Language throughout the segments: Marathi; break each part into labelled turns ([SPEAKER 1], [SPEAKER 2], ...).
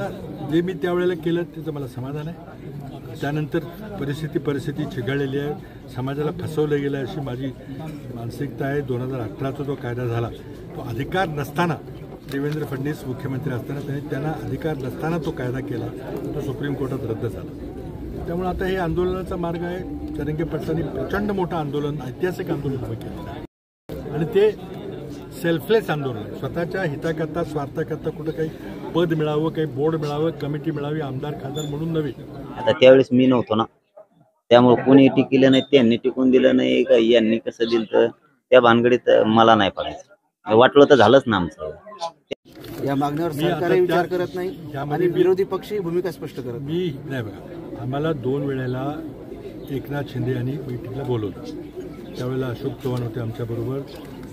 [SPEAKER 1] आता जे मी त्यावेळेला केलं त्याचं मला समाधान आहे। त्यानंतर परिस्थिती चिघळलेली आहे, समाजाला फसवलं गेलं अशी माझी मानसिकता आहे। 2018चा जो कायदा झाला तो अधिकार नसताना, देवेंद्र फडणवीस मुख्यमंत्री असताना त्यांना अधिकार नसताना तो कायदा केला, तो सुप्रीम कोर्टात रद्द झाला। त्यामुळे आता हे आंदोलनाचा मार्ग आहे। जरांगे पाटलांनी प्रचंड मोठं आंदोलन, ऐतिहासिक आंदोलन उभं केलं आणि ते सेल्फलेस आंदोलन, स्वतःच्या हिताकरता स्वार्थाकरता कुठं काही पद मिळावं, काही बोर्ड मिळावं, कमिटी मिळावी, आमदार खासदार म्हणून नव्हे।
[SPEAKER 2] आता त्यावेळेस मी नव्हतो ना, त्यामुळे कोणी टिकलं नाही, त्यांनी टिकून दिलं नाही का यांनी कसं दिलं तर त्या भानगडीत मला नाही पडायचं। वाटलं तर झालंच ना आमचं।
[SPEAKER 3] या मागणीवर सरकारही विचार करत नाही आणि विरोधी पक्षही भूमिका स्पष्ट करत
[SPEAKER 1] मी नाही। बघा, आम्हाला 2 वेळेला एकनाथ शिंदे यांनी बैठकीला बोलवलं। त्यावेळेला अशोक चव्हाण होते आमच्याबरोबर,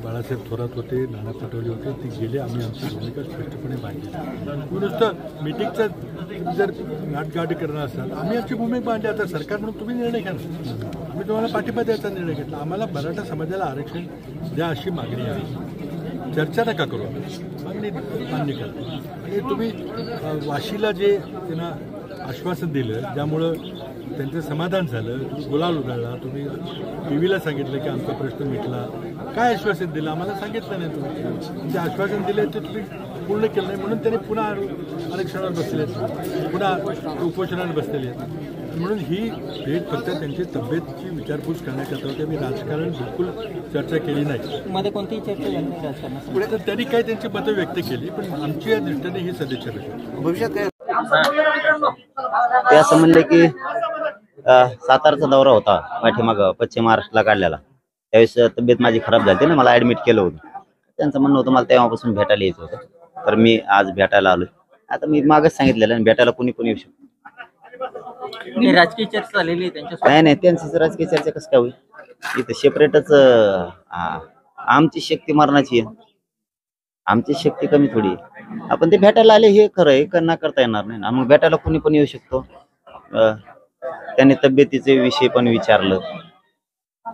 [SPEAKER 1] बाळासाहेब थोरात होते, नाना पटोले होते, ते गेले। आम्ही आमची भूमिका स्पष्टपणे मांडली। नुसतं मीटिंगचं जर गाठगाठ करणार असाल, आम्ही आमची भूमिका मांडली। आता सरकार म्हणून तुम्ही निर्णय घ्या ना, आम्ही तुम्हाला पाठिंबा द्यायचा निर्णय घेतला। आम्हाला मराठा समाजाला आरक्षण द्या अशी मागणी आहे, चर्चा नका करू, मागणी मान्य करा। आणि तुम्ही वाशीला जे त्यांना आश्वासन दिलं, ज्यामुळं त्यांचं समाधान झालं, तुम्ही गुलाल उधळला, तुम्ही टीव्हीला सांगितलं की आमचा प्रश्न मिटला, काय आश्वासन दिलं आम्हाला सांगितलं नाही तुम्ही। जे आश्वासन दिले ते तुम्ही पूर्ण केलं नाही, म्हणून त्यांनी पुन्हा आरक्षणावर बसले, पुन्हा उपोषणावर बसलेले आहेत। म्हणून ही भेट फक्त त्यांची तब्येतची विचारपूस करण्याकरता होते। मी राजकारण बिलकुल चर्चा केली नाही,
[SPEAKER 4] मध्ये कोणतीही चर्चा झाली नाही राजकारणात।
[SPEAKER 1] पुढे तर त्यांनी काही त्यांची मतं व्यक्त केली, पण आमची या दृष्टीने ही सदिच्छा भेट।
[SPEAKER 3] भविष्यात काय
[SPEAKER 2] ते असं म्हणले की सातारचा दौरा होता पाठीमाग पश्चिम महाराष्ट्राला काढलेला, त्यावेळेस तब्येत माझी खराब झाली ना, मला ऍडमिट केलं होतं। त्यांचं म्हणणं होतं मला तेव्हापासून भेटायला यायचं होतं, तर मी आज भेटायला आलोय। आता मी मागच सांगितलेलं आणि भेटायला कुणी येऊ शकतो।
[SPEAKER 4] राजकीय चर्चा झालेली आहे त्यांच्या?
[SPEAKER 2] नाही, त्यांची राजकीय चर्चा कसं काय होईल? इथं सेपरेटच आमची शक्ती मरणाची आहे, आमची शक्ती कमी थोडी आहे। आपण ते भेटायला आले हे खरं आहे, ना करता येणार नाही ना, मग भेटायला कुणी पण येऊ शकतो। त्यांनी तब्येतीचे विषय पण विचारलं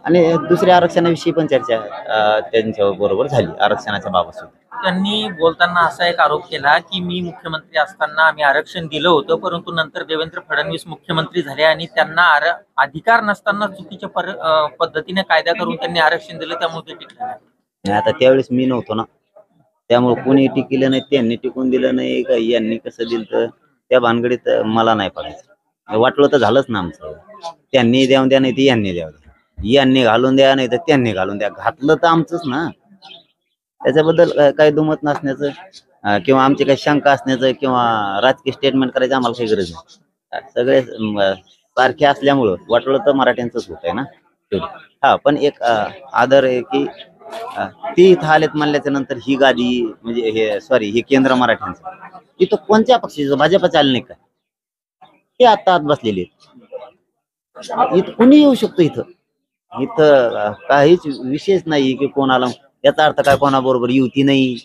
[SPEAKER 2] आणि दुसऱ्या आरक्षणाविषयी पण चर्चा त्यांच्या बरोबर झाली, आरक्षणाच्या बाबत।
[SPEAKER 4] त्यांनी बोलताना असा एक आरोप केला की मी मुख्यमंत्री असताना आम्ही आरक्षण दिलं होतं, परंतु नंतर देवेंद्र फडणवीस मुख्यमंत्री झाले आणि त्यांना अधिकार नसताना चुकीच्या पद्धतीने कायदा करून त्यांनी आरक्षण दिलं, त्यामुळे ते टिकलं नाही।
[SPEAKER 2] आता त्यावेळेस मी नव्हतो ना, त्यामुळे कोणी टिकलं नाही, त्यांनी टिकून दिलं नाही का यांनी कसं दिलं तर त्या भानगडीत मला नाही पडायचं। वाटलं तर झालंच ना आमचं। त्यांनी द्यावून द्या नाही तर यांनी द्यावं द्या, यांनी घालून द्या नाही तर त्यांनी घालून द्या, घातलं तर आमचंच ना। त्याच्याबद्दल काही दुमत नसण्याचं किंवा आमची काही शंका असण्याचं किंवा राजकीय स्टेटमेंट करायचं आम्हाला काही गरज नाही। सगळे सारखे असल्यामुळं वाटलं तर मराठ्यांचंच होत आहे ना। हा, पण एक आदर आहे की ती इथं आलेत म्हणल्याच्या नंतर ही गादी म्हणजे हे केंद्र मराठ्यांचं, इथं कोणत्या पक्षाचं, भाजपचं आले नाही का? ते आता आत बसलेले आहेत। इथं कोणी येऊ शकतो, इथं काहीच विशेष नाही की कोण आला याचा अर्थ काय कोणाबरोबर युती नाही।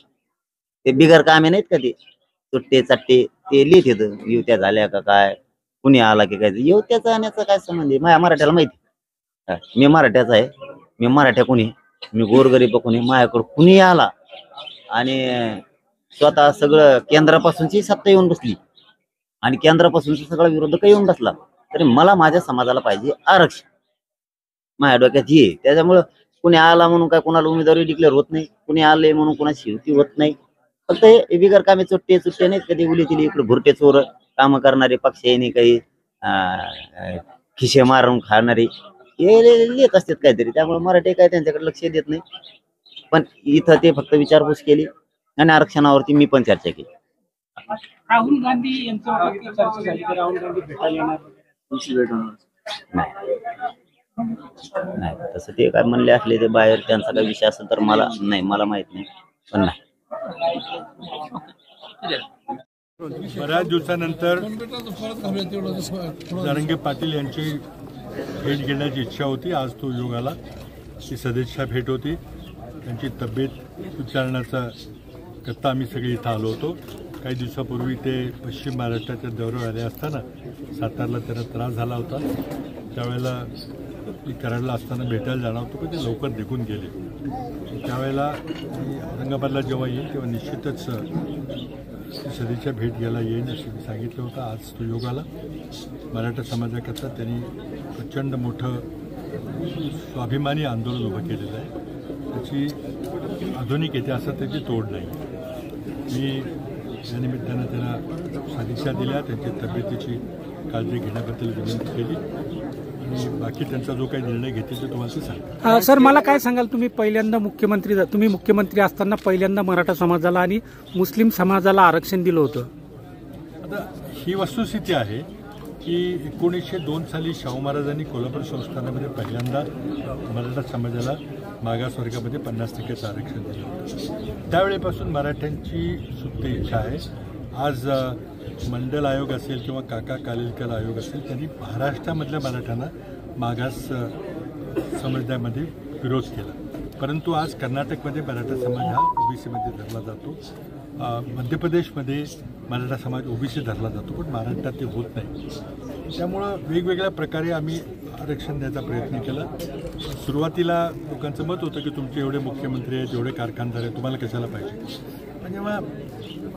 [SPEAKER 2] ते बिगर कामे नाहीत का, ते सुट्टे चट्टे ते लिहित येतं, युत्या झाल्या का काय, कुणी आला की काय। युत्याचा आणण्याचा काय संबंध आहे? माझ्या मराठ्याला माहिती, मी मराठ्याचा आहे, मी मराठ्या कुणी, मी गोरगरीब कुणी, माझ्याकडे कुणी आला आणि स्वतः सगळं केंद्रापासूनची सत्ता येऊन बसली आणि केंद्रापासूनचा सगळा विरोधक येऊन बसला, तरी मला माझ्या समाजाला पाहिजे आरक्षण, माझ्या डोक्यात ही आहे। त्याच्यामुळं कुणी आला म्हणून काय कोणाला उमेदवारी डिक्लेअर होत नाही, कुणी आले म्हणून कोणाची युती होत नाही। फक्त हे बिगर कामे चुट्टे नाहीत कधी उली तिली इकडे भुरटे चोर कामं करणारे पक्ष आहे, काही खिशे मारून खाणारे हे येत असतात काहीतरी, त्यामुळे मराठी काय त्यांच्याकडे लक्ष देत नाही। पण इथं ते फक्त विचारपूस केली आणि आरक्षणावरती मी पण चर्चा केली।
[SPEAKER 5] राहुल गांधी यांच्यावरती चर्चा झाली तर राहुल गांधी भेटायला येणार, तुमची भेट होणार
[SPEAKER 2] नाही, तसं ते काय म्हणले असले ते बाहेर त्यांचा काही विषय असेल तर मला माहित नाही, पण नाही।
[SPEAKER 1] बऱ्याच दिवसानंतर जरांगे पाटील यांची भेट घेण्याची इच्छा होती, आज तो योग आला। ती सदिच्छा भेट होती, त्यांची तब्येत विचारण्याचा करता आम्ही सगळे इथं आलो होतो। काही दिवसापूर्वी ते पश्चिम महाराष्ट्राच्या दौऱ्यावर आले असताना सातारला त्यांना त्रास झाला होता, त्यावेळेला मी कराडला असताना भेटायला जाणार होतो, पण ते लवकर निघून गेले। त्यावेळेला मी औरंगाबादला जेव्हा येईल तेव्हा निश्चितच सदिच्छा भेट घ्यायला येईन अशी मी सांगितलं होतं. आज तो योग आला. मराठा समाजाकरता त्यांनी प्रचंड मोठं स्वाभिमानी आंदोलन उभं केलेलं आहे. त्याची आधुनिक इतिहासात त्याची तोड नाही. मी या निमित्तानं त्यांना सदिच्छा दिल्या, त्यांची तब्येतीची काळजी घेण्याबद्दल विनंती केली आणि बाकी त्यांचा जो काही निर्णय घेतील तो तुम्हाला ते सांगतो.
[SPEAKER 5] सर, मला काय सांगाल, तुम्ही पहिल्यांदा मुख्यमंत्री असताना पहिल्यांदा मराठा समाजाला आणि मुस्लिम समाजाला आरक्षण दिलं होतं.
[SPEAKER 1] आता ही वस्तुस्थिती आहे की 1902 साली शाहू महाराजांनी कोल्हापूर संस्थानामध्ये पहिल्यांदा मराठा समाजाला मागासवर्गामध्ये 50% आरक्षण दिलं होतं. त्यावेळेपासून मराठ्यांची सुप्त इच्छा आहे. आज मंडल आयोग असेल किंवा काका कालेलकर आयोग असेल, त्यांनी महाराष्ट्रामधल्या मराठ्यांना मागास समुदायामध्ये विरोध केला. परंतु आज कर्नाटकमध्ये मराठा समाज हा ओबीसीमध्ये धरला जातो. मध्य प्रदेशमध्ये मराठा समाज ओबीसी धरला जातो, पण महाराष्ट्रात ते होत नाही. त्यामुळं वेगवेगळ्या प्रकारे आम्ही आरक्षण द्यायचा प्रयत्न केला. सुरुवातीला लोकांचं मत होतं की तुमचे एवढे मुख्यमंत्री आहेत, एवढे कारखानदार आहेत, तुम्हाला कशाला पाहिजे. पण जेव्हा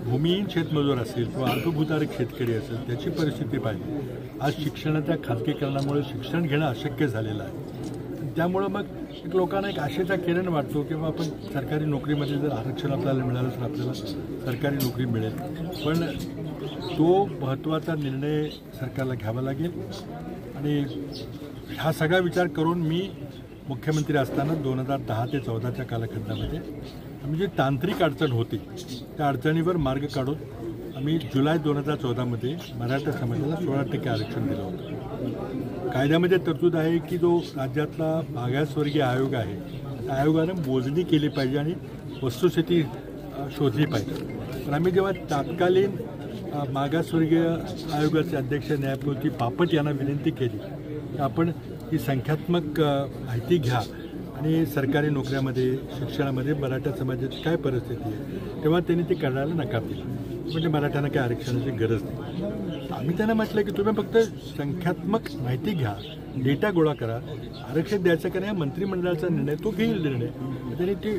[SPEAKER 1] भूमिहीन शेतमजूर असेल किंवा अल्पभूधारक शेतकरी असेल, त्याची परिस्थिती पाहिजे. आज शिक्षणाच्या खाजगीकरणामुळे शिक्षण घेणं अशक्य झालेलं आहे. त्यामुळं मग लोकांना एक आशेचा किरण वाटतो किंवा आपण सरकारी नोकरीमध्ये जर आरक्षण आपल्याला मिळालं तर आपल्याला सरकारी नोकरी मिळेल. पण तो महत्त्वाचा निर्णय सरकारला घ्यावा लागेल आणि हा सगळा विचार करून मी मुख्यमंत्री असताना 2010 ते 2014 कालखंडामध्ये आम्ही जी तांत्रिक अडचण होती त्या अडचणीवर मार्ग काढून आम्ही जुलै 2014मध्ये मराठा समाजाला 16% आरक्षण दिलं होतं. कायद्यामध्ये तरतूद आहे की जो राज्यातला मागासवर्गीय आयोग आहे त्या आयोगानं मोजणी केली पाहिजे आणि वस्तुस्थिती शोधली पाहिजे. पण आम्ही जेव्हा तत्कालीन मागासवर्गीय आयोगाचे अध्यक्ष न्यायमूर्ती बापट यांना विनंती केली की आपण ही संख्यात्मक माहिती घ्या आणि सरकारी नोकऱ्यामध्ये शिक्षणामध्ये मराठा समाजाची काय परिस्थिती आहे, तेव्हा त्यांनी ते करायला नकार दिला. म्हणजे मराठ्यांना काय आरक्षणाची गरज नाही. आम्ही त्यांना म्हटलं की तुम्ही फक्त संख्यात्मक माहिती घ्या, डेटा गोळा करा, आरक्षण द्यायचं का नाही मंत्रिमंडळाचा निर्णय, तो घेईल निर्णय. त्यांनी ते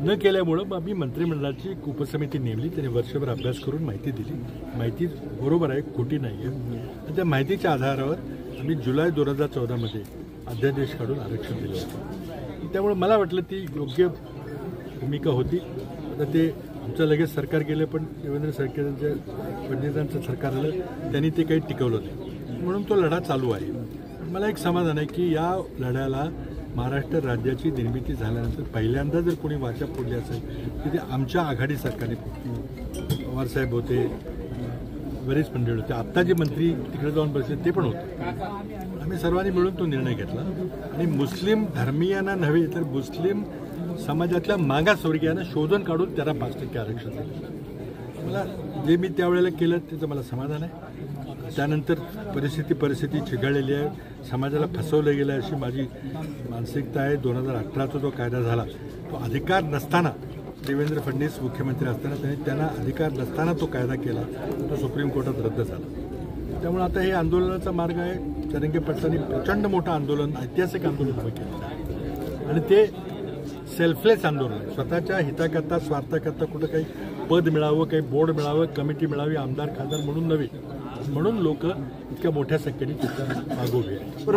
[SPEAKER 1] न केल्यामुळं मग आम्ही मंत्रिमंडळाची एक उपसमिती नेमली. त्यांनी वर्षभर अभ्यास करून माहिती दिली. माहिती बरोबर आहे, खोटी नाही आहे. आणि त्या माहितीच्या आधारावर आम्ही जुलै 2014मध्ये अध्यादेश काढून आरक्षण दिलं होतं. त्यामुळे मला वाटलं ती योग्य भूमिका होती. आता ते आमचं लगेच सरकार गेलं, पण देवेंद्र फडणवीसांचं सरकार आलं, त्यांनी ते काही टिकवलं नाही. म्हणून तो लढा चालू आहे. मला एक समाधान आहे की या लढ्याला महाराष्ट्र राज्याची निर्मिती झाल्यानंतर पहिल्यांदा जर कोणी वाचा फोडली असेल की ते आमच्या आघाडी सरकारने फोडली. पवारसाहेब होते, बरेच मंडळ होते, आत्ता जे मंत्री तिकडे जाऊन बसले ते पण होते. आम्ही सर्वांनी मिळून तो निर्णय घेतला आणि मुस्लिम धर्मीयांना नव्हे तर मुस्लिम समाजातल्या मागासवर्गीयांना शोधून काढून त्याला 5% आरक्षण दिलं. मला जे मी त्यावेळेला केलं त्याचं मला समाधान आहे. त्यानंतर परिस्थिती चिघळलेली आहे, समाजाला फसवलं गेलं अशी माझी मानसिकता आहे. 2018चा जो कायदा झाला तो अधिकार नसताना, देवेंद्र फडणवीस मुख्यमंत्री असताना त्यांना अधिकार नसताना तो कायदा केला, तो सुप्रीम कोर्टात रद्द झाला. त्यामुळे आता हे आंदोलनाचा मार्ग आहे. जरांगे पाटलांनी प्रचंड मोठं आंदोलन, ऐतिहासिक आंदोलन उभं केलं आहे आणि ते सेल्फलेस आंदोलन, स्वतःच्या हिताकरता स्वार्थाकरता कुठं काही पद मिळावं, काही बोर्ड मिळावं, कमिटी मिळावी, आमदार खासदार म्हणून नव्हे, म्हणून लोक इतक्या मोठ्या संख्येने तिथं मागोवे आहेत.